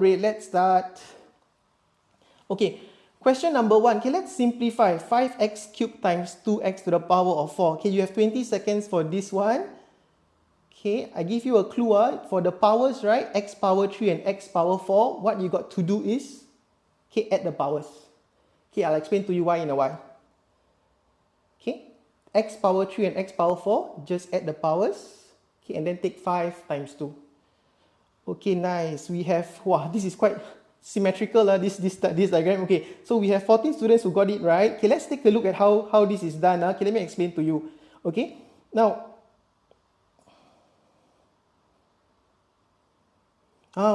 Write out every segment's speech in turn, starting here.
elaborate. Let's start. Okay, question number 1. Okay, let's simplify. 5x cubed times 2x to the power of 4. Okay, you have 20 seconds for this one. Okay, I give you a clue for the powers, right? X power 3 and x power 4. What you got to do is, okay, add the powers. Okay, I'll explain to you why in a while. Okay, x power 3 and x power 4, just add the powers. Okay, and then take 5 times 2. Okay, nice. We have, wow, this is quite symmetrical, this diagram. Okay, so we have 14 students who got it right. Okay, let's take a look at how this is done. Okay, let me explain to you. Okay, now,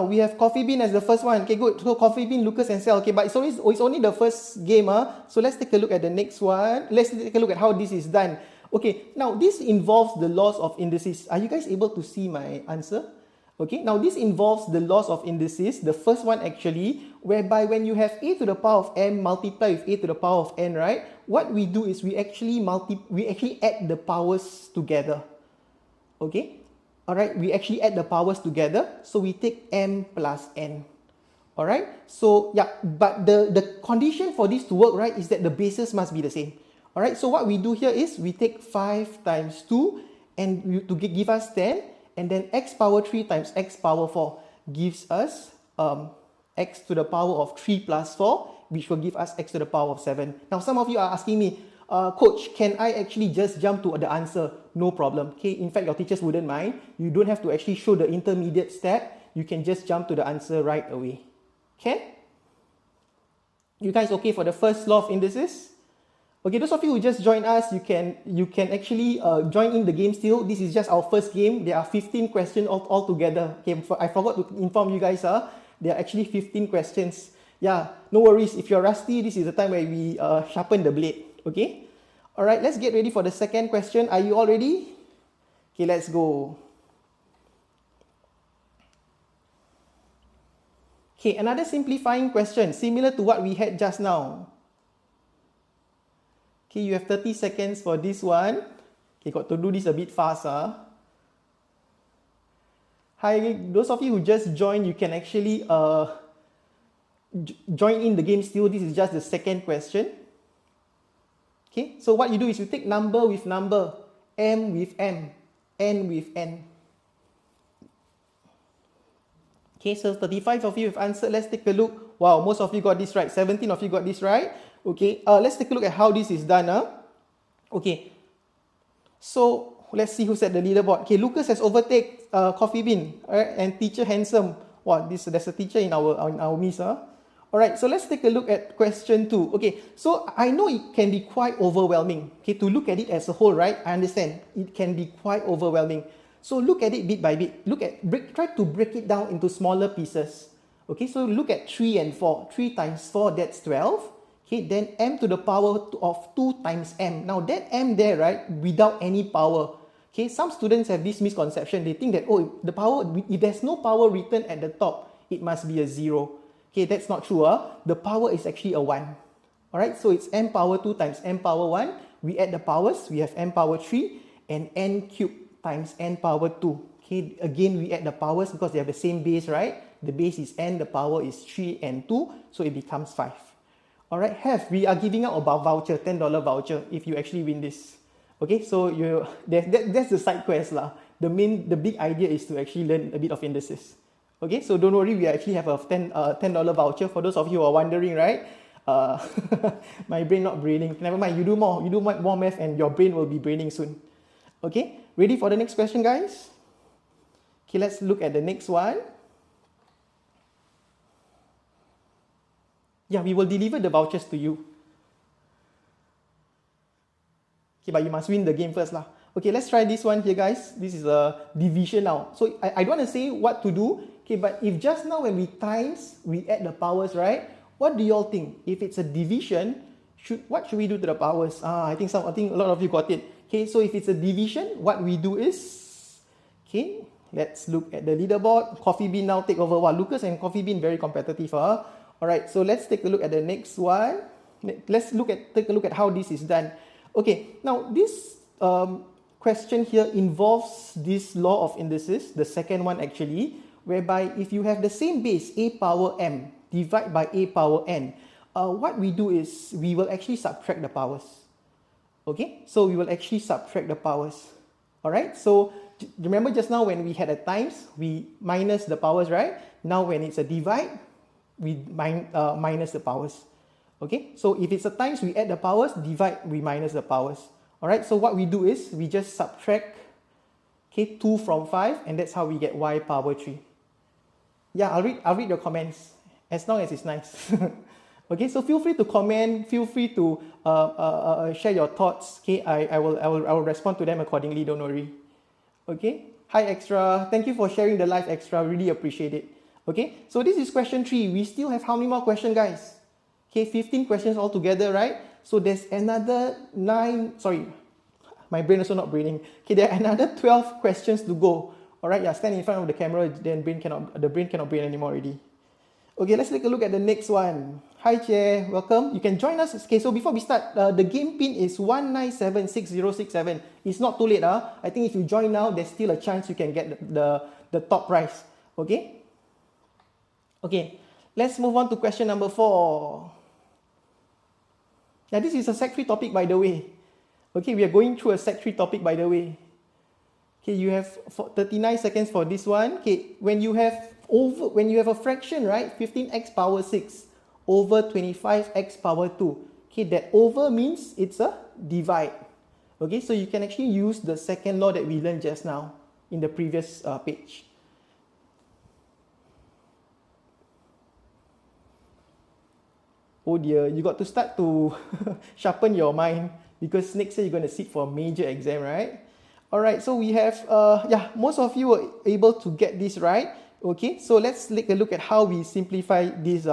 we have Coffee Bean as the first one. Okay, good. So Coffee Bean, Lucas and Sel. Okay, but it's only the first game. So let's take a look at the next one. Let's take a look at how this is done. Okay, now this involves the laws of indices. Are you guys able to see my answer? Okay, now this involves the laws of indices. The first one actually, whereby when you have a to the power of m multiply with a to the power of n, right? What we do is we actually add the powers together. Okay, all right, we actually add the powers together. So we take m plus n. All right, so yeah, but the condition for this to work, right, is that the bases must be the same. All right, so what we do here is we take 5 times 2 and to give us 10. And then x power 3 times x power 4 gives us x to the power of 3 plus 4, which will give us x to the power of 7. Now, some of you are asking me, Coach, can I actually just jump to the answer? No problem. Okay, in fact, your teachers wouldn't mind. You don't have to actually show the intermediate step. You can just jump to the answer right away. Okay? You guys okay for the first law of indices? Okay, those of you who just joined us, you can actually join in the game still. This is just our first game. There are 15 questions all together. Okay, I forgot to inform you guys. There are actually 15 questions. Yeah, no worries. If you're rusty, this is the time where we sharpen the blade. Okay? Alright, let's get ready for the second question. Are you all ready? Okay, let's go. Okay, another simplifying question, similar to what we had just now. Okay, you have 30 seconds for this one. Okay, got to do this a bit fast. Hi, those of you who just joined, you can actually join in the game still. This is just the second question. Okay, so what you do is you take number with number, m with m, n with n. Okay, so 35 of you have answered. Let's take a look. Wow, most of you got this right. 17 of you got this right. Okay, let's take a look at how this is done. Okay, so let's see who's at the leaderboard. Okay, Lucas has overtaken Coffee Bean, right? And Teacher Handsome. Wow, there's a teacher in our midst. Alright, so let's take a look at question 2. Okay, so I know it can be quite overwhelming. Okay, to look at it as a whole, right? I understand. It can be quite overwhelming. So look at it bit by bit. Try to break it down into smaller pieces. Okay, so look at 3 and 4. 3 times 4, that's 12. Okay, then m to the power of 2 times m. Now that m there, right, without any power. Okay, some students have this misconception. They think that, oh, the power, if there's no power written at the top, it must be a 0. Okay, that's not true. The power is actually a 1. Alright, so it's m power 2 times m power 1. We add the powers. We have m power 3 and n cubed times n power 2. Okay, again, we add the powers because they have the same base, right? The base is n, the power is 3 and 2, so it becomes 5. Alright, we are giving out a voucher, $10 voucher if you actually win this. Okay, so that's the side quest lah. The big idea is to actually learn a bit of indices. Okay, so don't worry, we actually have a $10 voucher for those of you who are wondering, right? My brain not braining. Never mind, you do more math and your brain will be braining soon. Okay, ready for the next question, guys? Okay, let's look at the next one. Yeah, we will deliver the vouchers to you. Okay, but you must win the game first lah. Okay, let's try this one here, guys. This is a division now. So I don't want to say what to do. Okay, but if just now when we times, we add the powers, right? What do you all think? If it's a division, what should we do to the powers? I think a lot of you got it. Okay, so if it's a division, what we do is, okay, let's look at the leaderboard. Coffee Bean now take over. Wow, Lucas and Coffee Bean very competitive. Alright, so let's take a look at the next one. Let's take a look at how this is done. Okay, now this question here involves this law of indices, the second one actually, whereby if you have the same base, a power m, divide by a power n, what we do is we will actually subtract the powers. Okay, so we will actually subtract the powers. All right, so remember just now when we had a times, we minus the powers, right? Now when it's a divide, we minus the powers. Okay, so if it's a times, we add the powers, divide, we minus the powers. All right, so what we do is we just subtract, okay, 2 from 5, and that's how we get y power 3. Yeah, I'll read your comments as long as it's nice. Okay, so feel free to comment, feel free to share your thoughts. Okay, I will respond to them accordingly, don't worry. Okay, hi Extra, thank you for sharing the live, Extra, really appreciate it. Okay, so this is question 3. We still have how many more questions, guys? Okay, 15 questions altogether, right? So there's another 9, sorry, my brain also not braining. Okay, there are another 12 questions to go. All right, yeah, stand in front of the camera, then the brain cannot brain anymore already. Okay, let's take a look at the next one. Hi Chair, welcome. You can join us. Okay, so before we start, the game pin is 197667. It's not too late. I think if you join now, there's still a chance you can get the top prize. Okay? Okay, let's move on to question number 4. Now, this is a Sec 3 topic, by the way. Okay, we are going through a Sec 3 topic, by the way. Okay, you have 39 seconds for this one. Okay, when you have a fraction, right, 15x power 6 over 25x power 2. Okay, that over means it's a divide. Okay, so you can actually use the second law that we learned just now in the previous page. Oh dear, you got to start to sharpen your mind because next year you're going to sit for a major exam, right? All right, so we have, yeah, most of you were able to get this right. Okay, so let's take a look at how we simplify this.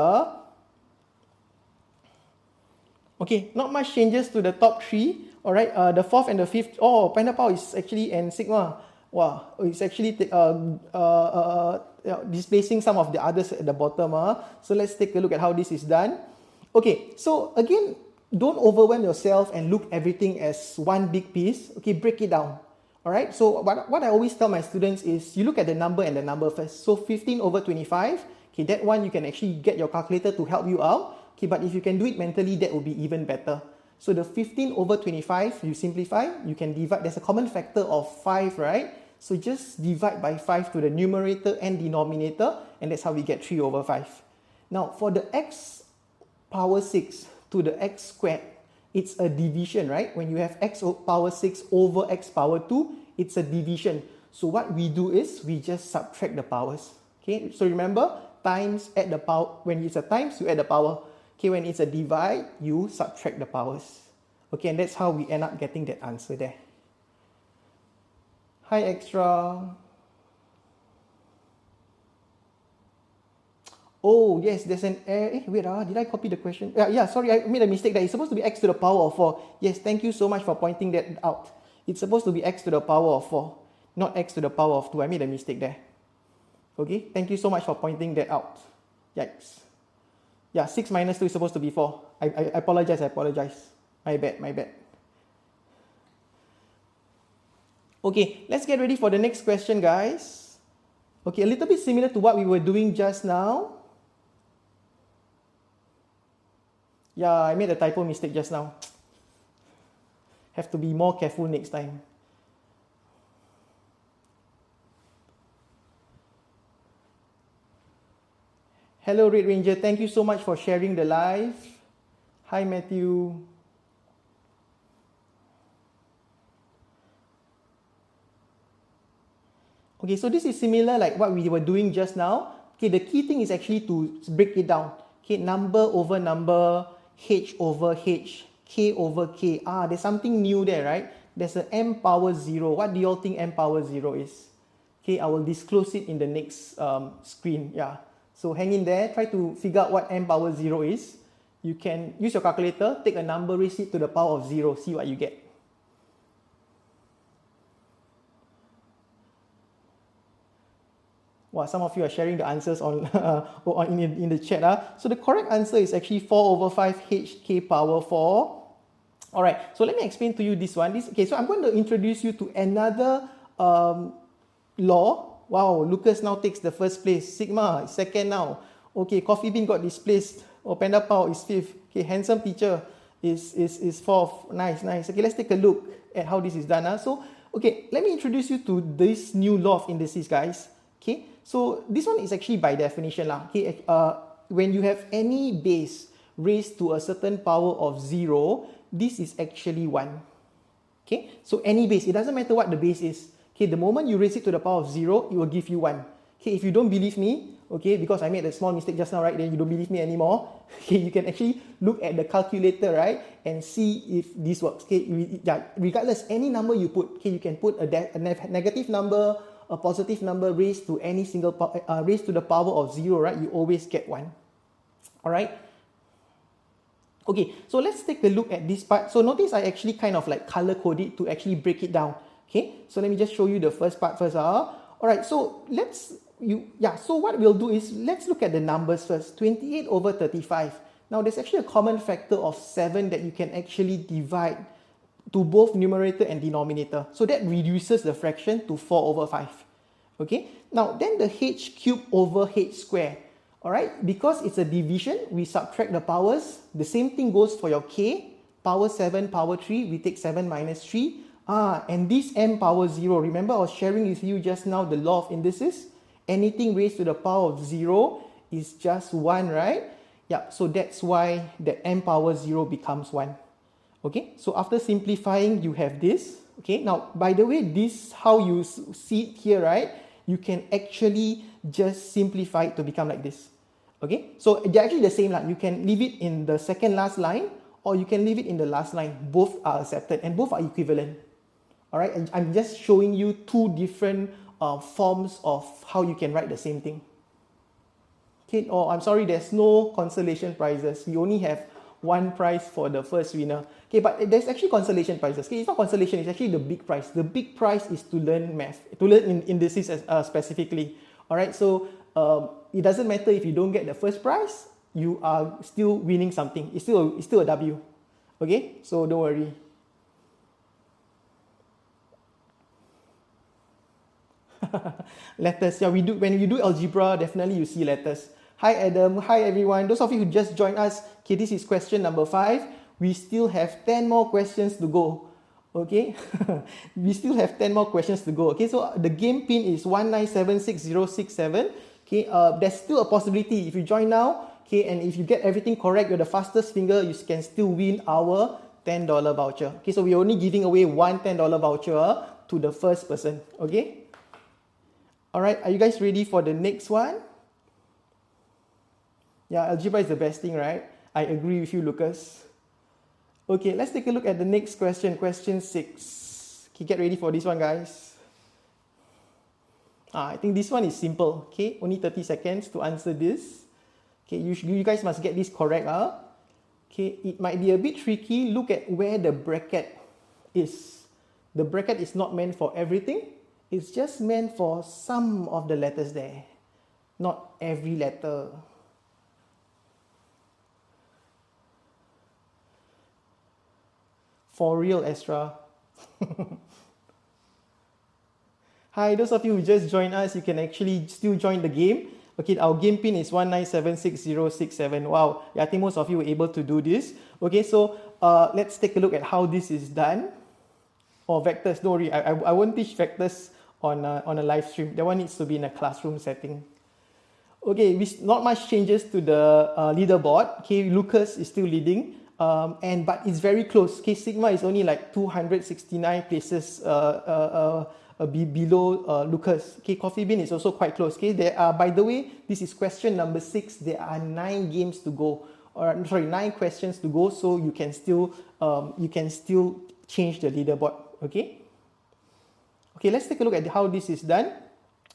Okay, not much changes to the top 3. All right, the 4th and the 5th. Oh, pineapple is actually n sigma. Wow, it's actually displacing some of the others at the bottom. So let's take a look at how this is done. Okay, so again, don't overwhelm yourself and look everything as one big piece. Okay, break it down. All right, so what I always tell my students is you look at the number and the number first. So 15 over 25, okay, that one you can actually get your calculator to help you out. Okay, but if you can do it mentally, that will be even better. So the 15 over 25, you simplify, you can divide. There's a common factor of 5, right? So just divide by 5 to the numerator and denominator, and that's how we get 3 over 5. Now, for the x power 6 to the x squared, it's a division, right? When you have x power 6 over x power 2, it's a division. So what we do is we just subtract the powers. Okay, so remember, times add the power. When it's a times, you add the power. Okay, when it's a divide, you subtract the powers. Okay, and that's how we end up getting that answer there. Hi, Extra. Oh, yes, there's an error. Wait, did I copy the question? Yeah, sorry, I made a mistake there. It's supposed to be x to the power of 4. Yes, thank you so much for pointing that out. It's supposed to be x to the power of 4, not x to the power of 2. I made a mistake there. Okay, thank you so much for pointing that out. Yikes. Yeah, 6 minus 2 is supposed to be 4. I apologize, My bad. Okay, let's get ready for the next question, guys. Okay, a little bit similar to what we were doing just now. Yeah, I made a typo mistake just now. Have to be more careful next time. Hello, Red Ranger. Thank you so much for sharing the live. Hi, Matthew. Okay, so this is similar like what we were doing just now. Okay, the key thing is actually to break it down. Okay, number over number, h over h, k over k. There's something new there, right? There's an m power 0. What do you all think m power 0 is? Okay, I will disclose it in the next screen. Yeah. So hang in there, try to figure out what m power 0 is. You can use your calculator, take a number, raise it to the power of 0, see what you get. Wow, some of you are sharing the answers on, in the chat. So the correct answer is actually 4 over 5 hk power 4. All right, so let me explain to you this one. Okay, so I'm going to introduce you to another law. Wow, Lucas now takes the first place. Sigma is second now. Okay, Coffee Bean got displaced. Oh, Panda Pao is fifth. Okay, Handsome Teacher is fourth. Nice, nice. Okay, let's take a look at how this is done. So, okay, let me introduce you to this new law of indices, guys. Okay, so this one is actually by definition lah. Okay, when you have any base raised to a certain power of 0, this is actually 1. Okay, so any base, it doesn't matter what the base is. Okay, the moment you raise it to the power of 0, it will give you 1. Okay, if you don't believe me, okay, because I made a small mistake just now, right, then you don't believe me anymore. Okay, you can actually look at the calculator, right, and see if this works. Okay, regardless, any number you put, okay, you can put a negative number, a positive number raised to any single, raised to the power of 0, right, you always get 1. All right. Okay, so let's take a look at this part. So notice I actually kind of like color code it to actually break it down. Okay, so let me just show you the first part first. All right, so so what we'll do is let's look at the numbers first. 28 over 35. Now there's actually a common factor of 7 that you can actually divide to both numerator and denominator. So that reduces the fraction to 4 over 5. Okay, now then the h cubed over h squared. Alright, because it's a division, we subtract the powers. The same thing goes for your k, power 7, power 3, we take 7 minus 3. And this m power 0, remember I was sharing with you just now the law of indices? Anything raised to the power of 0 is just 1, right? Yeah, so that's why the m power 0 becomes 1. Okay, so after simplifying, you have this. Okay, now by the way, this how you see it here, right? You can actually just simplify it to become like this. Okay, so they're actually the same line. You can leave it in the second last line or you can leave it in the last line. Both are accepted and both are equivalent. All right, and I'm just showing you two different forms of how you can write the same thing. Okay, I'm sorry, there's no consolation prizes. You only have one prize for the first winner. Okay, but there's actually consolation prizes. Okay, it's not consolation, it's actually the big prize. The big prize is to learn math, to learn indices specifically. All right, so it doesn't matter if you don't get the first prize, you are still winning something. It's still a W. Okay, so don't worry. Letters, yeah, when you do algebra, definitely you see letters. Hi Adam, hi everyone. Those of you who just joined us, okay, this is question number 5. We still have 10 more questions to go. Okay, we still have 10 more questions to go. Okay, so the game pin is 1976067. Okay, there's still a possibility if you join now. Okay, and if you get everything correct, you're the fastest finger, you can still win our $10 voucher. Okay, so we're only giving away one $10 voucher to the first person. Okay. All right, are you guys ready for the next one? Yeah, algebra is the best thing, right? I agree with you, Lucas. Okay, let's take a look at the next question, question 6. Okay, get ready for this one, guys. I think this one is simple. Okay, only 30 seconds to answer this. Okay, you guys must get this correct. Okay, it might be a bit tricky. Look at where the bracket is. The bracket is not meant for everything. It's just meant for some of the letters there, not every letter. For real, Estra. Hi, those of you who just joined us, you can actually still join the game. Okay, our game pin is 1976067. Wow, yeah, I think most of you were able to do this. Okay, so let's take a look at how this is done. Or vectors, don't worry, I won't teach vectors on a live stream. That one needs to be in a classroom setting. Okay, not much changes to the leaderboard. Okay, Lucas is still leading, but it's very close. Okay, Sigma is only like 269 places below Lucas. Okay, Coffee Bean is also quite close. Okay, there are, by the way, this is question number 6. There are 9 games to go, or sorry, 9 questions to go. So you can still change the leaderboard. Okay. Okay, let's take a look at how this is done.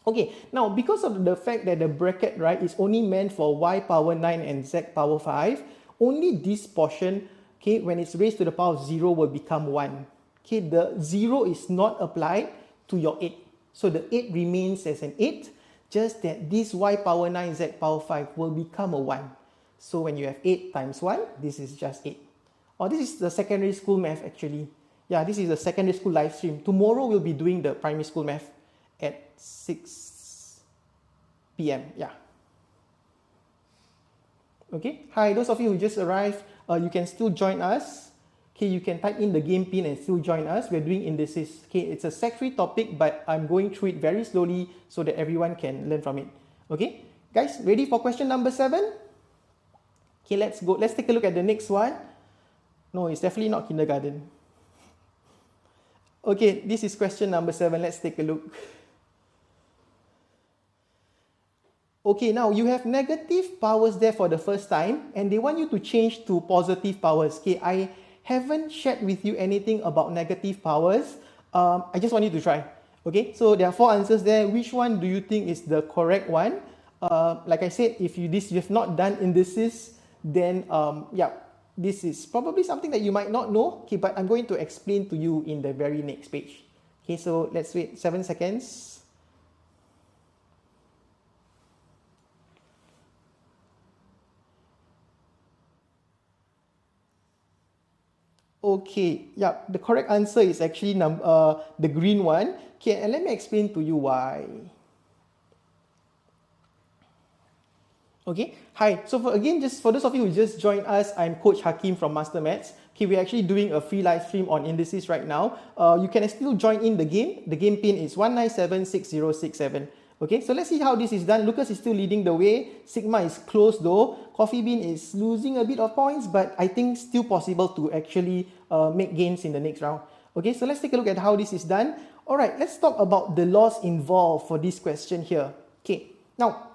Okay, now because of the fact that the bracket, right, is only meant for y power 9 and z power 5, only this portion, okay, when it's raised to the power of 0 will become 1. Okay, the 0 is not applied to your 8. So the 8 remains as an 8, just that this y power 9, z power 5 will become a 1. So when you have 8 times 1, this is just 8. Or this is the secondary school math actually. Yeah, this is the secondary school live stream. Tomorrow we'll be doing the primary school math at 6 p.m. Yeah. Okay. Hi, those of you who just arrived, you can still join us. Okay, you can type in the game pin and still join us. We're doing indices. Okay, it's a Sec 3 topic, but I'm going through it very slowly so that everyone can learn from it. Okay, guys, ready for question number 7? Okay, let's go. Let's take a look at the next one. No, it's definitely not kindergarten. Okay, this is question number 7. Let's take a look. Okay, now you have negative powers there for the first time, and they want you to change to positive powers. Okay, I haven't shared with you anything about negative powers. I just want you to try. Okay, so there are 4 answers there. Which one do you think is the correct one? Like I said, if you have not done indices, then yeah, this is probably something that you might not know. Okay, but I'm going to explain to you in the very next page. Okay, so let's wait 7 seconds. Okay, yeah, the correct answer is actually the green one. Okay, and let me explain to you why. Okay, hi. So just for those of you who just joined us, I'm Coach Hakim from MasterMaths. Okay, we're actually doing a free live stream on indices right now. You can still join in the game. The game pin is 1976067. Okay, so let's see how this is done. Lucas is still leading the way. Sigma is close though. Coffee Bean is losing a bit of points, but I think still possible to actually make gains in the next round. Okay, so let's take a look at how this is done. Alright, let's talk about the laws involved for this question here. Okay, now,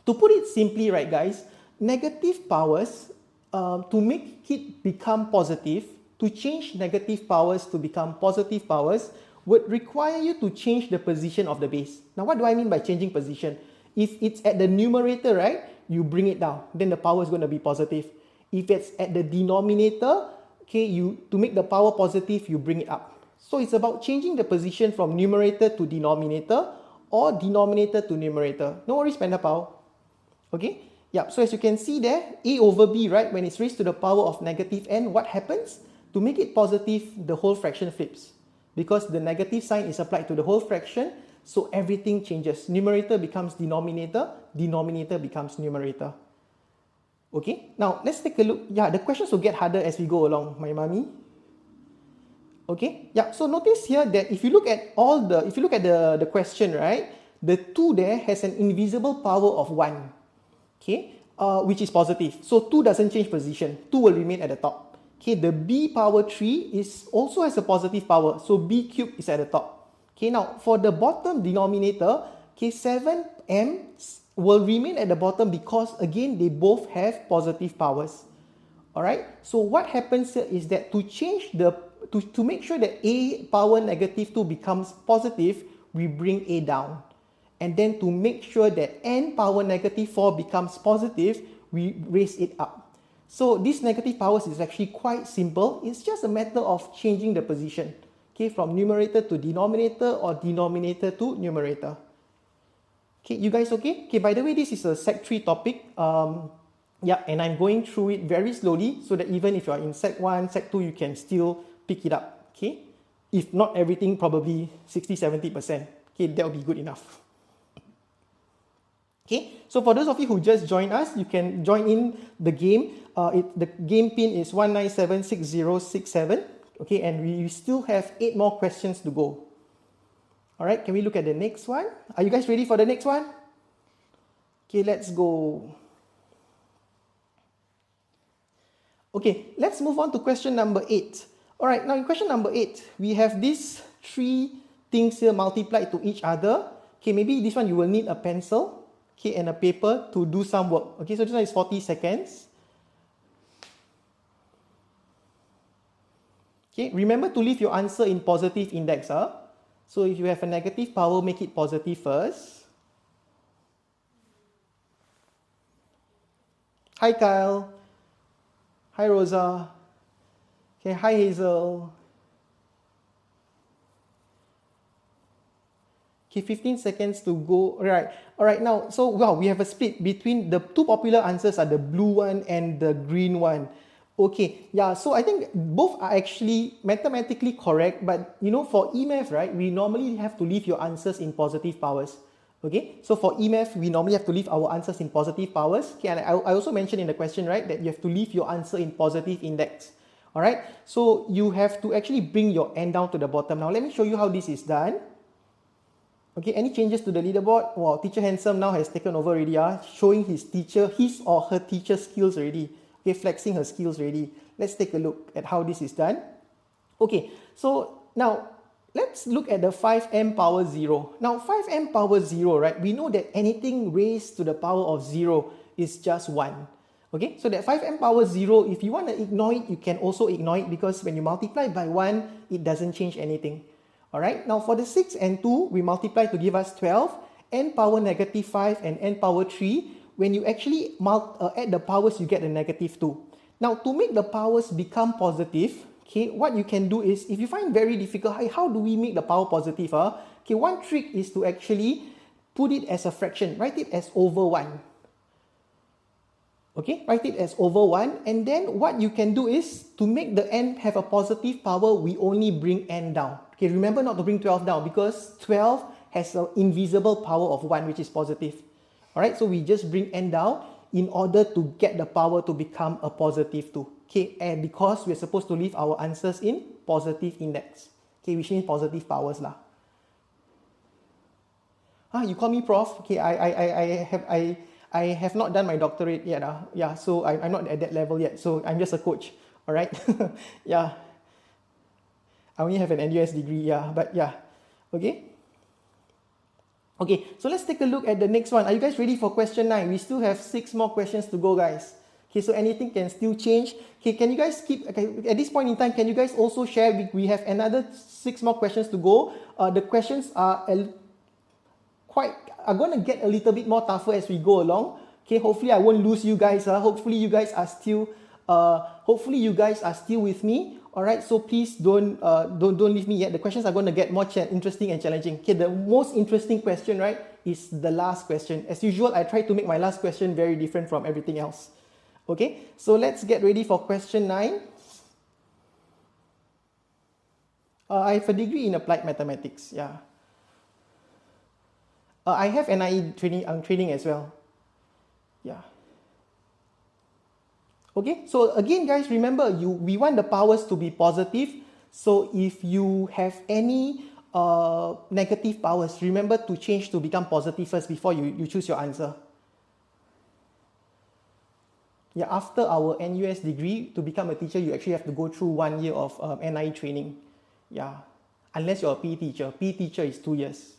to put it simply, right guys, negative powers, to make it become positive, to change negative powers to become positive powers, would require you to change the position of the base. Now, what do I mean by changing position? If it's at the numerator, right, you bring it down, then the power is going to be positive. If it's at the denominator, okay, to make the power positive, you bring it up. So it's about changing the position from numerator to denominator or denominator to numerator. No worries, Panda Pao. Okay, yeah, so as you can see there, a over b, right, when it's raised to the power of negative n, what happens? To make it positive, the whole fraction flips. Because the negative sign is applied to the whole fraction, so everything changes. Numerator becomes denominator, denominator becomes numerator. Okay, now let's take a look. Yeah, the questions will get harder as we go along, my mommy. Okay, yeah, so notice here that if you look at the question, right, the 2 there has an invisible power of 1. Okay, which is positive. So 2 doesn't change position. 2 will remain at the top. Okay, the b power 3 also has a positive power. So b cubed is at the top. Okay, now for the bottom denominator, okay, 7m will remain at the bottom because again they both have positive powers. Alright, so what happens here is that to make sure that a power negative 2 becomes positive, we bring a down. And then to make sure that n power negative 4 becomes positive, we raise it up. So these negative powers is actually quite simple. It's just a matter of changing the position. Okay, from numerator to denominator or denominator to numerator. Okay, you guys okay? Okay, by the way, this is a Sec 3 topic. Yeah, and I'm going through it very slowly so that even if you're in Sec 1, Sec 2, you can still pick it up. Okay, if not everything, probably 60-70%. Okay, that will be good enough. Okay, so for those of you who just joined us, you can join in the game. The game pin is 1976067. Okay, and we still have 8 more questions to go. Alright, can we look at the next one? Are you guys ready for the next one? Okay, let's go. Okay, let's move on to question number 8. Alright, now in question number 8, we have these 3 things here multiplied to each other. Okay, maybe this one you will need a pencil. Okay, and a paper to do some work. Okay, so this one is 40 seconds. Okay, remember to leave your answer in positive index. So if you have a negative power, make it positive first. Hi Kyle. Hi Rosa. Okay, hi Hazel. Okay, 15 seconds to go. Alright, now, so wow, we have a split between the 2 popular answers are the blue one and the green one. Okay, yeah, so I think both are actually mathematically correct, but you know, for E-math, right, we normally have to leave your answers in positive powers. Okay, so for E-math, we normally have to leave our answers in positive powers. Okay, and I also mentioned in the question, right, that you have to leave your answer in positive index. All right, so you have to actually bring your n down to the bottom. Now, let me show you how this is done. Okay, any changes to the leaderboard? Wow, Teacher Handsome now has taken over already, showing his or her teacher skills already. Okay, flexing her skills already. Let's take a look at how this is done. Okay, so now let's look at the 5m power 0. Now 5m power 0, right? We know that anything raised to the power of 0 is just 1. Okay, so that 5m power 0, if you want to ignore it, you can also ignore it because when you multiply by 1, it doesn't change anything. Alright, now for the 6 and 2, we multiply to give us 12, n power negative 5 and n power 3. When you actually add the powers, you get a negative 2. Now to make the powers become positive, okay, what you can do is, if you find very difficult, how do we make the power positive? Okay, one trick is to actually put it as a fraction, write it as over 1. Okay, write it as over 1, and then what you can do is, to make the n have a positive power, we only bring n down. Okay, remember not to bring 12 down because 12 has an invisible power of 1, which is positive. Alright, so we just bring n down in order to get the power to become a positive 2. Okay, and because we're supposed to leave our answers in positive index. Okay, which means positive powers lah. You call me prof? Okay, I have not done my doctorate yet. Yeah, so I'm not at that level yet. So I'm just a coach. Alright, yeah. I only have an NUS degree, yeah, but yeah, okay. Okay, so let's take a look at the next one. Are you guys ready for question 9? We still have 6 more questions to go, guys. Okay, so anything can still change. Okay, can you guys at this point in time, can you guys also share? We have another 6 more questions to go. The questions are going to get a little bit more tougher as we go along. Okay, hopefully I won't lose you guys. Hopefully you guys are still with me. Alright, so please don't leave me yet. The questions are going to get more interesting and challenging. Okay, the most interesting question, right, is the last question. As usual, I try to make my last question very different from everything else. Okay, so let's get ready for question 9. I have a degree in applied mathematics. Yeah. I have NIE training as well. Yeah. Okay, so again guys, remember we want the powers to be positive. So if you have any negative powers, remember to change to become positive first before you choose your answer. Yeah, after our NUS degree, to become a teacher, you actually have to go through 1 year of NIE training. Yeah, unless you're a PE teacher. PE teacher is 2 years.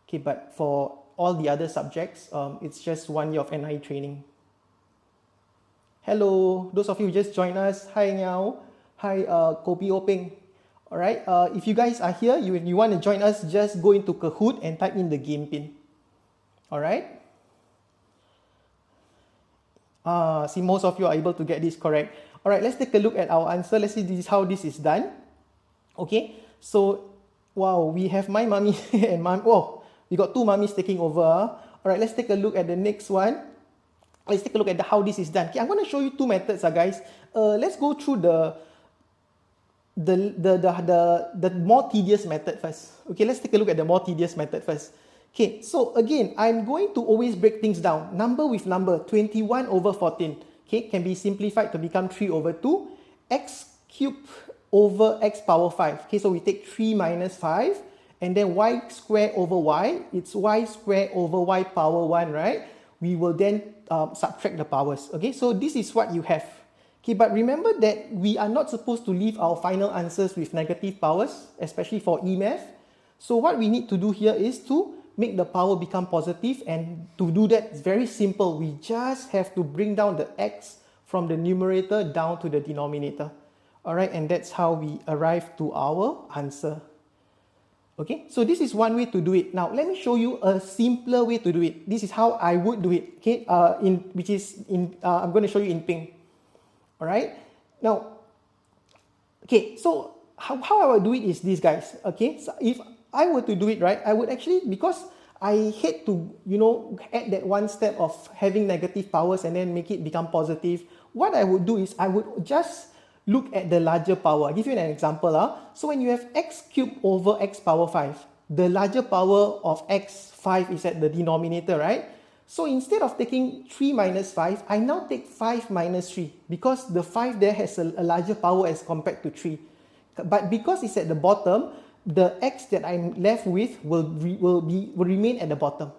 Okay, but for all the other subjects, it's just 1 year of NIE training. Hello, those of you who just joined us. Hi, Niao. Hi, Kopi Openg. Alright, if you guys are here, you want to join us, just go into Kahoot and type in the game pin. Alright. See, most of you are able to get this correct. Alright, let's take a look at our answer. Let's see how this is done. Okay, so, wow, we have my mommy and mom. Oh, we got 2 mummies taking over. Alright, let's take a look at the next one. Let's take a look at how this is done. Okay, I'm going to show you 2 methods, guys. Let's go through the more tedious method first. Okay, let's take a look at the more tedious method first. Okay, so again, I'm going to always break things down. Number with number, 21 over 14. Okay, can be simplified to become 3 over 2. X cubed over x power 5. Okay, so we take 3 minus 5. And then y squared over y. It's y squared over y power 1, right? We will then subtract the powers. Okay, so this is what you have. Okay, but remember that we are not supposed to leave our final answers with negative powers, especially for E-math. So what we need to do here is to make the power become positive, and to do that, it's very simple. We just have to bring down the x from the numerator down to the denominator. Alright, and that's how we arrive to our answer. Okay, so this is one way to do it. Now, let me show you a simpler way to do it. This is how I would do it. Okay, I'm going to show you in pink. All right. Now, okay, so how I would do it is this, guys. Okay, so if I were to do it right, I would actually, because I hate to, add that one step of having negative powers and then make it become positive. What I would do is I would just look at the larger power. I'll give you an example. So when you have x cubed over x power 5, the larger power of x, 5, is at the denominator, right? So instead of taking 3 minus 5, I now take 5 minus 3 because the 5 there has a larger power as compared to 3. But because it's at the bottom, the x that I'm left with will remain at the bottom.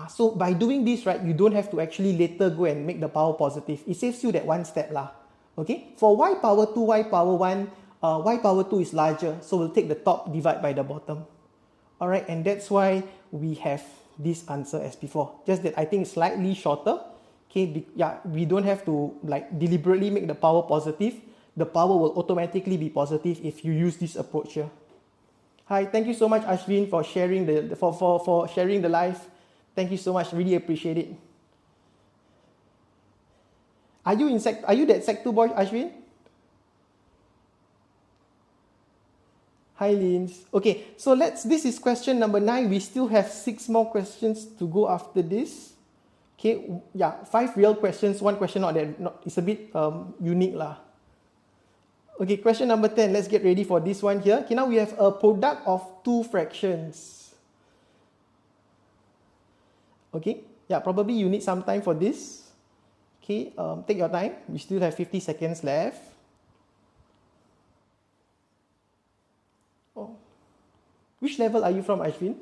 So by doing this, right, you don't have to actually later go and make the power positive. It saves you that one step lah. Okay, for y power 2, y power 1, y power 2 is larger, so we'll take the top, divide by the bottom. Alright, and that's why we have this answer as before. Just that I think it's slightly shorter. Okay, yeah, we don't have to like deliberately make the power positive. The power will automatically be positive if you use this approach here. Hi, thank you so much, Ashwin, for sharing for sharing the live. Thank you so much, really appreciate it. Are you that Sec 2 boy, Ashwin? Hi, Lins. Okay, so this is question number 9. We still have 6 more questions to go after this. Okay, yeah, 5 real questions, 1 question not that, it's a bit unique lah. Okay, question number 10, let's get ready for this one here. Okay, now we have a product of 2 fractions. Okay, yeah, probably you need some time for this. Okay, take your time. We still have 50 seconds left. Oh. Which level are you from, Ashwin?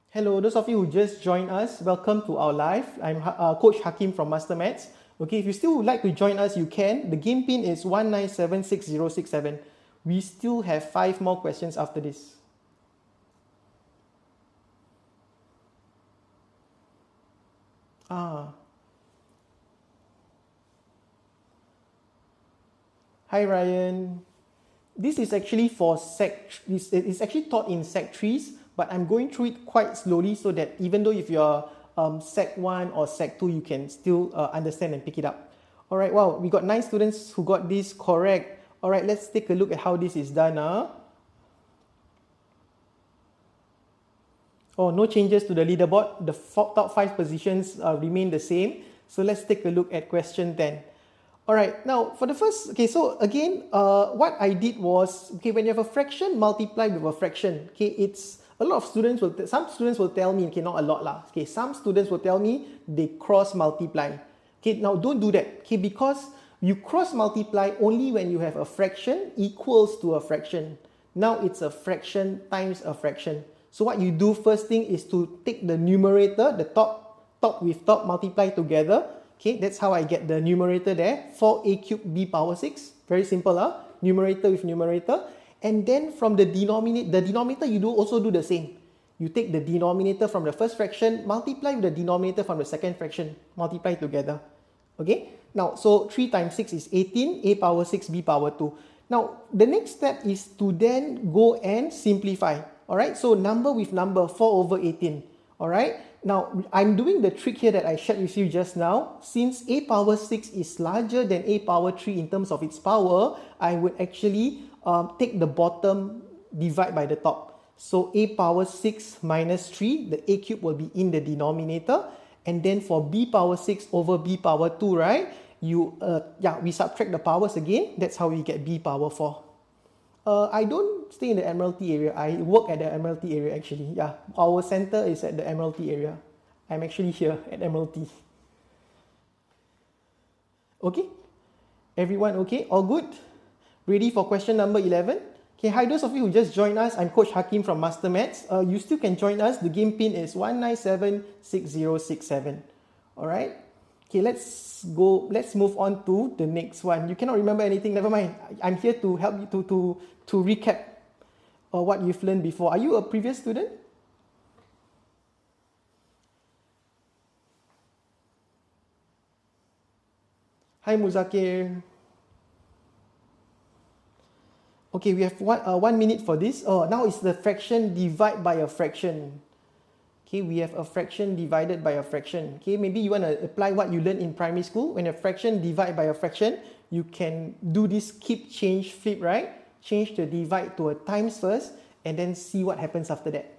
Hello, those of you who just joined us, welcome to our live. I'm Coach Hakim from MasterMaths. Okay, if you still would like to join us, you can. The game pin is 1976067. We still have 5 more questions after this. Hi Ryan. This is actually for it's actually taught in Sec 3s, but I'm going through it quite slowly so that even though if you're Sec 1 or Sec 2, you can still understand and pick it up. Alright, wow, we got 9 students who got this correct. Alright, let's take a look at how this is done. Oh, no changes to the leaderboard. The top 5 positions remain the same. So let's take a look at question 10. Alright, now for the first, okay, so again, what I did was, okay, when you have a fraction multiplied with a fraction, okay, it's a lot of students some students will tell me, okay, not a lot lah, okay, some students will tell me they cross multiply. Okay, now don't do that, okay, because you cross multiply only when you have a fraction equals to a fraction. Now it's a fraction times a fraction. So what you do first thing is to take the numerator, the top with top multiply together. Okay, that's how I get the numerator there. 4a cubed b power 6. Very simple, numerator with numerator. And then from the denominator you also do the same. You take the denominator from the first fraction, multiply with the denominator from the second fraction, multiply together. Okay, now so 3 times 6 is 18, a power 6, b power 2. Now the next step is to then go and simplify. Alright, so number with number, 4 over 18. Alright, now I'm doing the trick here that I shared with you just now. Since a power 6 is larger than a power 3 in terms of its power, I would actually take the bottom, divide by the top. So a power 6 minus 3, the a cube will be in the denominator. And then for b power 6 over b power 2, right? We subtract the powers again. That's how we get b power 4. I don't stay in the Admiralty area. I work at the Admiralty area actually. Yeah, our center is at the Admiralty area. I'm actually here at Admiralty. Okay? Everyone okay? All good? Ready for question number 11? Okay, hi those of you who just joined us. I'm Coach Hakim from MasterMaths. You still can join us. The game pin is 1976067. Alright? Okay, let's move on to the next one. You cannot remember anything, never mind. I'm here to help you to recap what you've learned before. Are you a previous student? Hi Muzakir. Okay, we have 1 minute for this. Now it's the fraction divide by a fraction. Okay, we have a fraction divided by a fraction. Okay, maybe you want to apply what you learned in primary school. When a fraction divide by a fraction, you can do this keep, change, flip, right? Change the divide to a times first and then see what happens after that.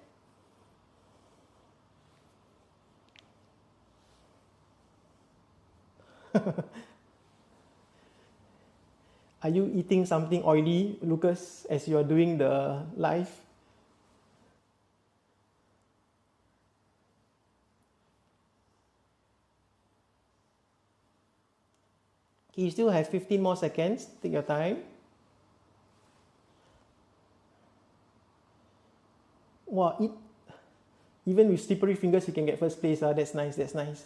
Are you eating something oily, Lucas, as you are doing the live? Okay, you still have 15 more seconds. Take your time. Wow, even with slippery fingers, you can get first place. That's nice, that's nice.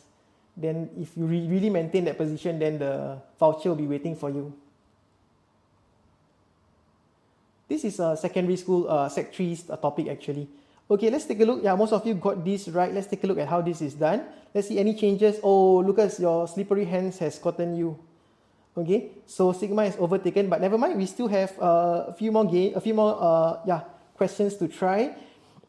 Then if you really maintain that position, then the voucher will be waiting for you. This is a secondary school, Sec 3's topic actually. Okay, let's take a look. Yeah, most of you got this right. Let's take a look at how this is done. Let's see any changes. Oh, Lucas, your slippery hands has gotten you. Okay, so sigma is overtaken, but never mind. We still have a few more questions to try.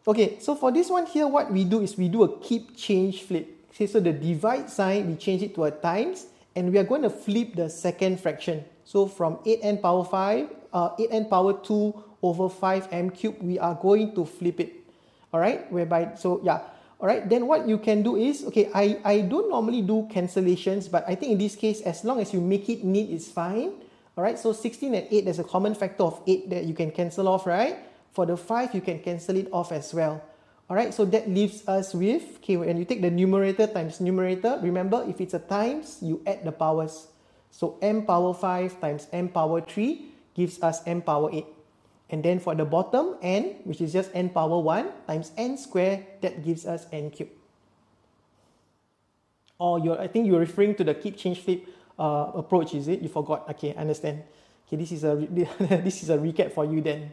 Okay, so for this one here, what we do is we do a keep change flip. Okay, so the divide sign, we change it to a times, and we are going to flip the second fraction. So from 8n power 5, 8n power 2 over 5m cubed, we are going to flip it. All right, all right, then what you can do is, okay, I don't normally do cancellations, but I think in this case, as long as you make it neat, it's fine. All right, so 16 and 8, there's a common factor of 8 that you can cancel off, right? For the 5, you can cancel it off as well. All right, so that leaves us with, okay, when you take the numerator times numerator, remember, if it's a times, you add the powers. So m power 5 times m power 3 gives us m power 8. And then for the bottom, n, which is just n power 1 times n squared, that gives us n cubed. Or I think you're referring to the keep change flip approach, is it? You forgot. Okay, I understand. Okay, this is a this is a recap for you then.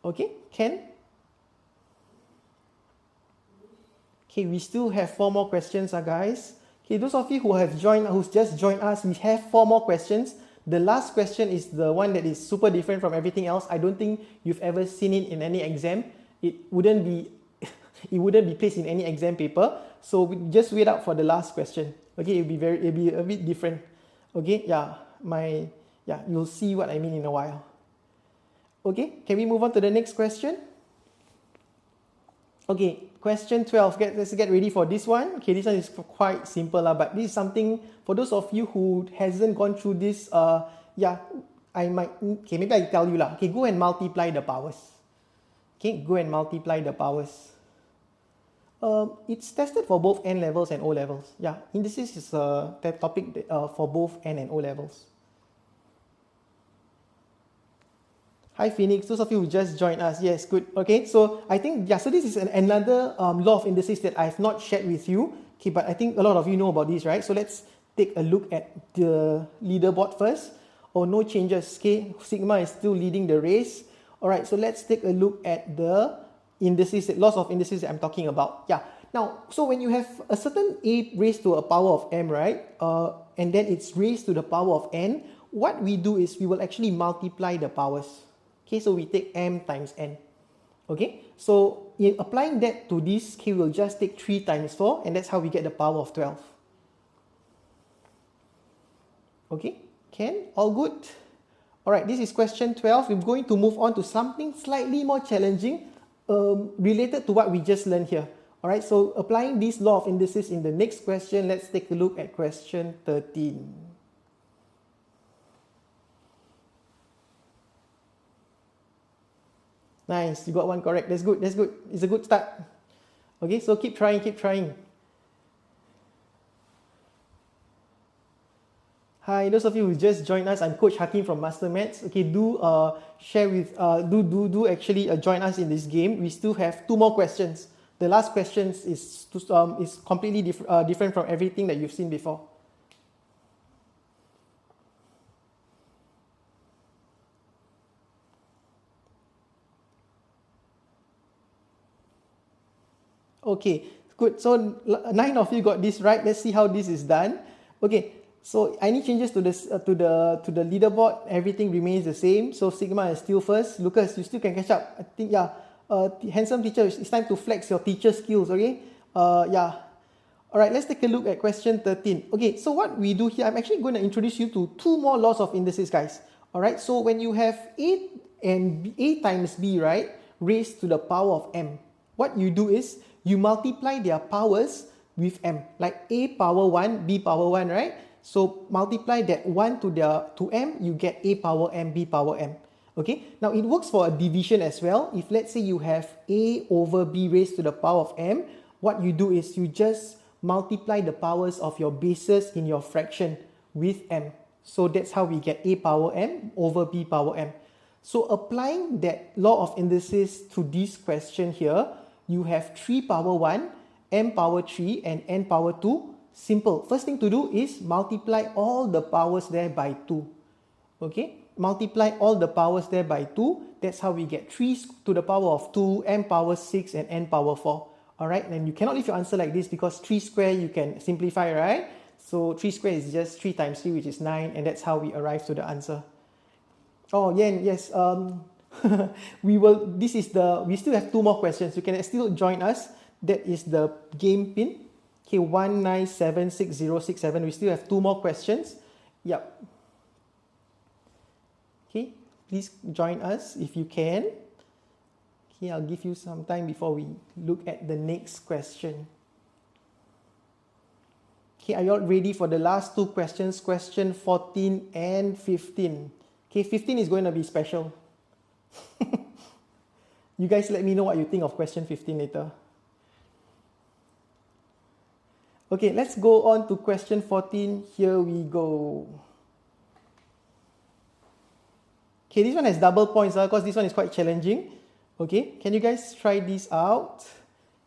Okay, Ken? Okay, we still have 4 more questions, guys. Okay, those of you who's just joined us, we have 4 more questions. The last question is the one that is super different from everything else. I don't think you've ever seen it in any exam. It wouldn't be placed in any exam paper. So we just wait out for the last question. Okay, it'll be a bit different. Okay, you'll see what I mean in a while. Okay, can we move on to the next question? Okay, question 12. Let's get ready for this one. Okay, this one is quite simple, but this is something for those of you who hasn't gone through this. Maybe I tell you lah. Okay, go and multiply the powers. Okay, go and multiply the powers. It's tested for both N levels and O levels. Yeah, indices is a topic for both N and O levels. Hi Phoenix, those of you who just joined us, yes, good. Okay, so I think, so this is another law of indices that I have not shared with you. Okay, but I think a lot of you know about this, right? So let's take a look at the leaderboard first. Oh, no changes. Okay, sigma is still leading the race. All right, so let's take a look at the indices, laws of indices that I'm talking about. Yeah, now, so when you have a certain a raised to a power of m, right? And then it's raised to the power of n, what we do is we will actually multiply the powers. Okay, so we take m times n. Okay, so in applying that to this, okay, we'll just take 3 times 4, and that's how we get the power of 12. Okay, Ken, all good? All right, this is question 12. We're going to move on to something slightly more challenging related to what we just learned here. All right, so applying this law of indices in the next question, let's take a look at question 13. Nice, you got one correct. That's good, that's good. It's a good start. Okay, so keep trying, keep trying. Hi, those of you who just joined us, I'm Coach Hakim from MasterMaths. Okay, do share with, actually join us in this game. We still have 2 more questions. The last question is completely different from everything that you've seen before. Okay, good. So 9 of you got this right. Let's see how this is done. Okay, so any changes to this to the leaderboard? Everything remains the same. So sigma is still first. Lucas, you still can catch up. I think handsome teacher, it's time to flex your teacher skills. Okay, All right, let's take a look at question 13. Okay, so what we do here, I'm actually going to introduce you to 2 more laws of indices, guys. All right, so when you have A times B, right, raised to the power of m, what you do is you multiply their powers with m, like A power 1, B power 1, right? So multiply that 1 to m, you get a power m, b power m. Okay, now it works for a division as well. If let's say you have a over b raised to the power of m, what you do is you just multiply the powers of your bases in your fraction with m. So that's how we get a power m over b power m. So applying that law of indices to this question here, you have 3 power 1, m power 3 and n power 2. Simple. First thing to do is multiply all the powers there by 2. Okay, multiply all the powers there by 2. That's how we get 3 to the power of 2, m power 6 and n power 4. Alright, and you cannot leave your answer like this because 3 square you can simplify, right? So 3 square is just 3 times 3, which is 9, and that's how we arrive to the answer. Oh, Yen, yes. We still have 2 more questions. You can still join us. That is the game pin. Okay, 19766067. We still have 2 more questions. Yep. Okay, please join us if you can. Okay, I'll give you some time before we look at the next question. Okay, are you all ready for the last 2 questions? Question 14 and 15. Okay, 15 is going to be special. You guys let me know what you think of question 15 later. Okay, let's go on to question 14. Here we go. Okay, this one has double points because this one is quite challenging. Okay, can you guys try this out?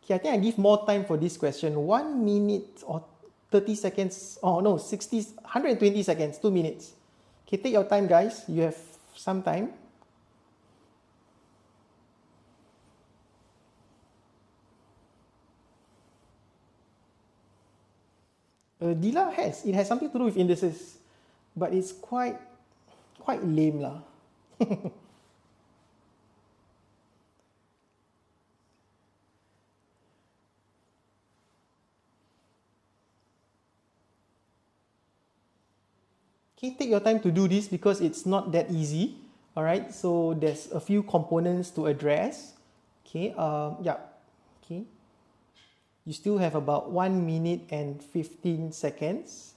Okay, I think I give more time for this question. 1 minute or 30 seconds. Oh no, 120 seconds, 2 minutes. Okay, take your time, guys. You have some time. Dila has. It has something to do with indices. But it's quite lame lah. Okay, take your time to do this because it's not that easy. Alright, so there's a few components to address. Okay, yeah. Okay. You still have about 1 minute and 15 seconds.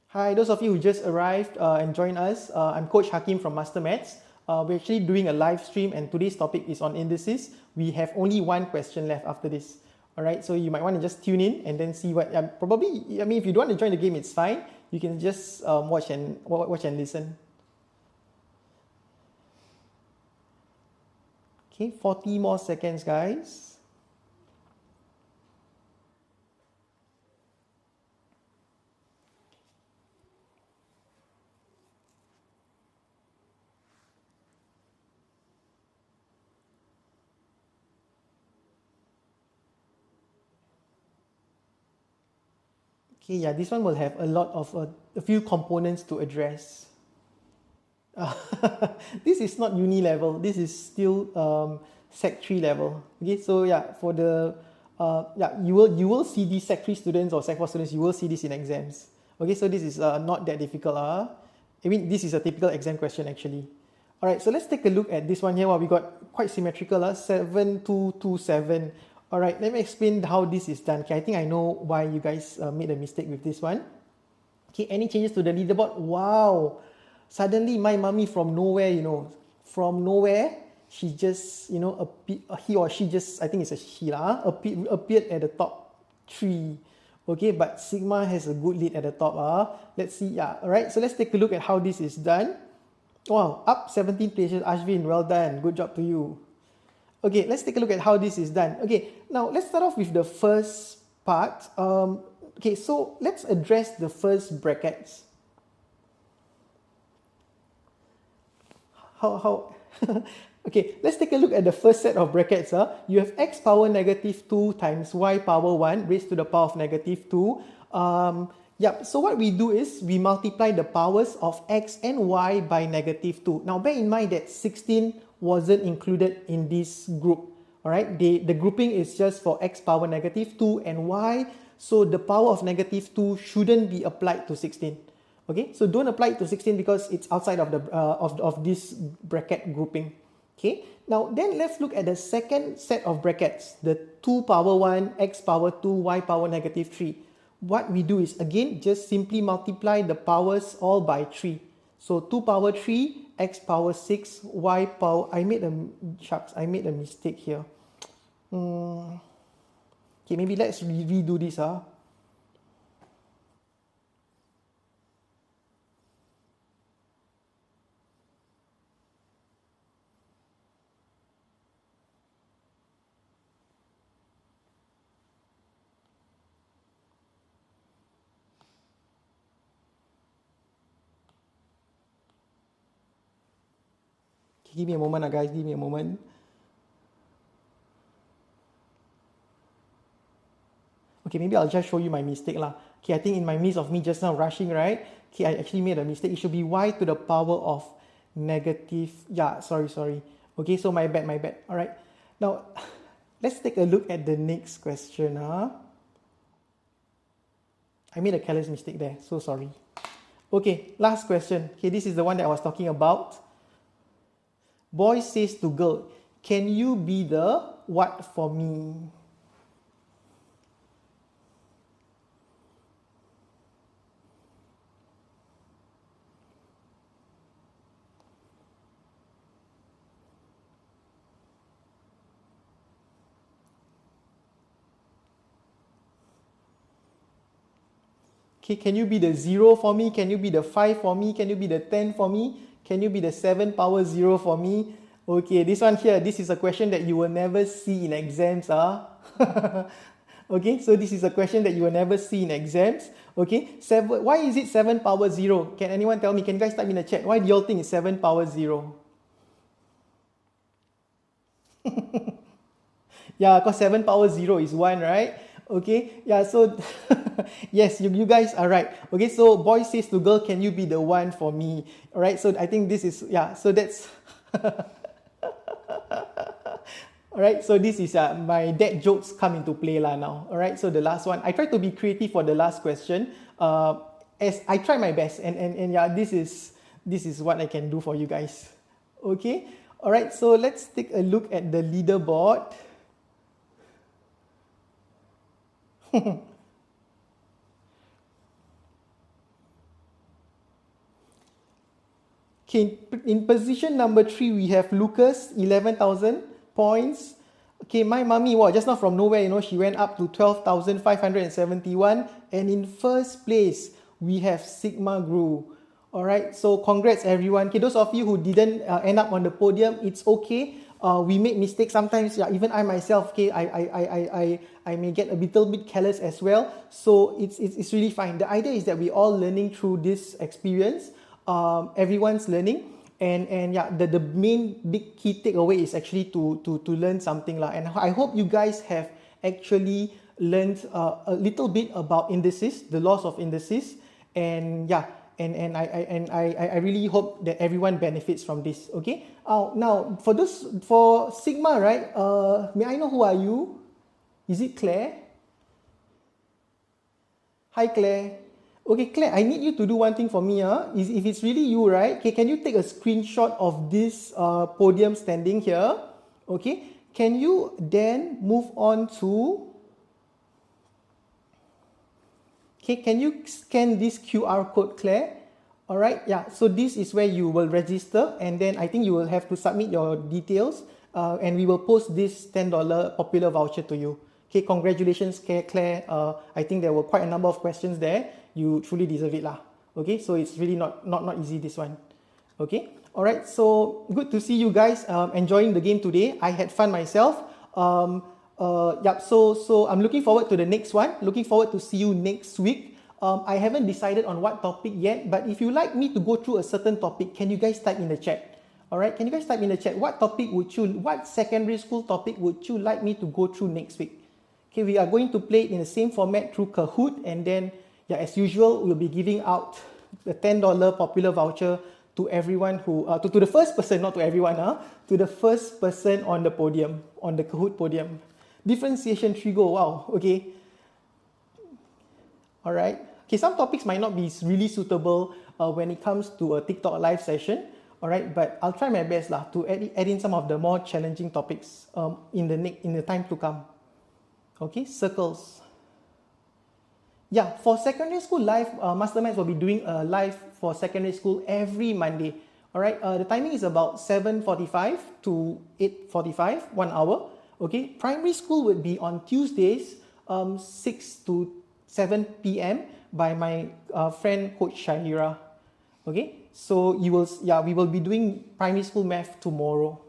Hi, those of you who just arrived and joined us, I'm Coach Hakim from MasterMaths. We're actually doing a live stream and today's topic is on indices. We have only 1 question left after this. Alright, so you might want to just tune in and then see what, probably, I mean, if you don't want to join the game, it's fine. You can just watch and listen. Okay, 40 more seconds, guys. Okay, yeah, this one will have a lot of a few components to address. This is not uni level. This is still Sec 3 level. Okay, so yeah, for the you will see these Sec 3 students or Sec 4 students. You will see this in exams. Okay, so this is not that difficult. I mean, this is a typical exam question actually. All right, so let's take a look at this one here. Well, we got quite symmetrical. 7227. All right, let me explain how this is done. Okay, I think I know why you guys made a mistake with this one. Okay, any changes to the leaderboard? Wow, suddenly my mommy from nowhere, from nowhere, she just, he or she just, I think it's a she lah, appeared at the top 3. Okay, but Sigma has a good lead at the top. Let's see. Yeah, all right, so let's take a look at how this is done. Wow, up 17 places, Ashvin, well done. Good job to you. Okay, let's take a look at how this is done. Okay, now let's start off with the first part. Okay, so let's address the first brackets. How? Okay, let's take a look at the first set of brackets. You have x power negative 2 times y power 1 raised to the power of negative 2. Yep, so what we do is we multiply the powers of x and y by negative 2. Now bear in mind that 16 wasn't included in this group. Alright, the grouping is just for x power negative 2 and y. So the power of negative 2 shouldn't be applied to 16. Okay, so don't apply it to 16 because it's outside of the of this bracket grouping. Okay, now then let's look at the second set of brackets, the 2 power 1, x power 2, y power negative 3. What we do is, again, just simply multiply the powers all by 3. So 2 power 3, x power 6, y power, I made a mistake here. Okay, maybe let's redo this. Give me a moment, guys. Give me a moment. Okay, maybe I'll just show you my mistake lah. Okay, I think in my midst of me just now rushing, right? Okay, I actually made a mistake. It should be y to the power of negative. Yeah, sorry. Okay, so my bad. All right. Now, let's take a look at the next question. I made a careless mistake there. So sorry. Okay, last question. Okay, this is the one that I was talking about. Boy says to girl, can you be the what for me? Okay, can you be the 0 for me? Can you be the 5 for me? Can you be the 10 for me? Can you be the 7 power 0 for me? Okay, this one here, this is a question that you will never see in exams. Okay, so this is a question that you will never see in exams. Okay, why is it 7 power 0? Can anyone tell me? Can you guys type in the chat? Why do you all think it's 7 power 0? Yeah, because 7 power 0 is 1, right? Okay, yeah, so yes, you guys are right. Okay, so boy says to girl, can you be the one for me? All right, so I think this is, yeah, so that's all right, so this is my dad jokes come into play now. All right, so the last one, I tried to be creative for the last question. As I try my best, and yeah, this is what I can do for you guys. Okay, all right, so let's take a look at the leaderboard. Okay, in position number 3, we have Lucas, 11,000 points. Okay, my mommy, wow, just now from nowhere, she went up to 12,571. And in first place, we have Sigma Gru. All right, so congrats everyone. Okay, those of you who didn't end up on the podium, it's okay. We make mistakes sometimes. Yeah, even I myself, okay, I may get a little bit careless as well. So it's really fine. The idea is that we're all learning through this experience. Everyone's learning, and yeah, the main big key takeaway is actually to learn something lah. And I hope you guys have actually learned a little bit about indices, the laws of indices, and yeah. And I really hope that everyone benefits from this. Okay. Now for Sigma, right? May I know who are you? Is it Claire? Hi, Claire. Okay, Claire, I need you to do one thing for me. If it's really you, right? Okay, can you take a screenshot of this podium standing here? Okay. Can you then move on to? Okay, can you scan this QR code, Claire? All right, yeah, so this is where you will register, and then I think you will have to submit your details, and we will post this $10 popular voucher to you. Okay, congratulations, Claire. I think there were quite a number of questions there. You truly deserve it lah. Okay, so it's really not easy, this one. Okay, all right, so good to see you guys enjoying the game today. I had fun myself. So I'm looking forward to the next one. Looking forward to see you next week. I haven't decided on what topic yet, but if you like me to go through a certain topic, can you guys type in the chat? All right, can you guys type in the chat? What secondary school topic would you like me to go through next week? Okay, we are going to play it in the same format through Kahoot, and then, yeah, as usual, we'll be giving out the $10 popular voucher to everyone who, to the first person, not to everyone, to the first person on the podium, on the Kahoot podium. Differentiation trigo, wow, okay. All right. Okay, some topics might not be really suitable when it comes to a TikTok live session. All right, but I'll try my best lah to add in some of the more challenging topics in the time to come. Okay, circles. Yeah, for secondary school live, MasterMaths will be doing a live for secondary school every Monday. All right, the timing is about 7:45 to 8:45, 1 hour. Okay, primary school would be on Tuesdays, 6 to 7 p.m. by my friend Coach Shahira. Okay, so we will be doing primary school math tomorrow.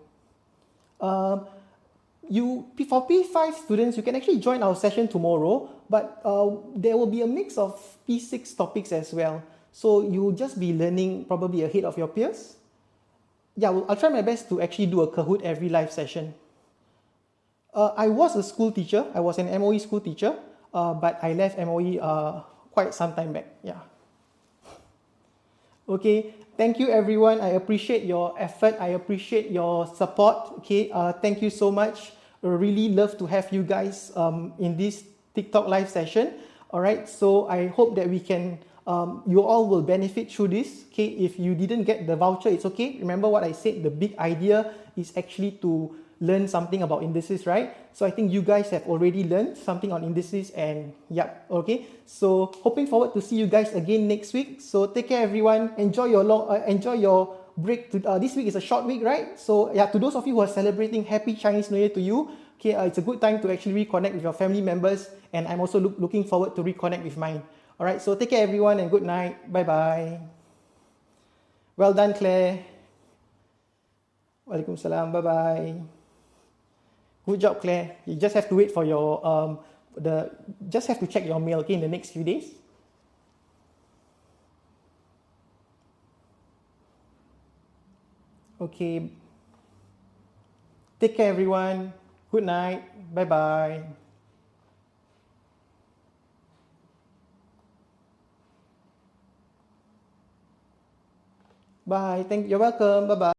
For P5 students, you can actually join our session tomorrow, but there will be a mix of P6 topics as well. So you'll just be learning probably ahead of your peers. Yeah, I'll try my best to actually do a Kahoot every live session. I was a school teacher. I was an MOE school teacher, but I left MOE quite some time back. Yeah. Okay, thank you everyone. I appreciate your effort. I appreciate your support. Okay, thank you so much. I really love to have you guys in this TikTok live session. All right, so I hope that we can, you all will benefit through this. Okay, if you didn't get the voucher, it's okay. Remember what I said, the big idea is actually to learn something about indices, right? So I think you guys have already learned something on indices, and yep, okay. So hoping forward to see you guys again next week. So take care everyone. Enjoy your break. This week is a short week, right? So yeah, to those of you who are celebrating, Happy Chinese New Year to you. Okay, it's a good time to actually reconnect with your family members, and I'm also looking forward to reconnect with mine. All right, so take care everyone and good night. Bye bye. Well done, Claire. Waalaikumsalam. Bye bye. Good job, Claire. You just have to wait for your just have to check your mail, okay, in the next few days. Okay. Take care, everyone. Good night. Bye bye. Bye. You're welcome. Bye bye.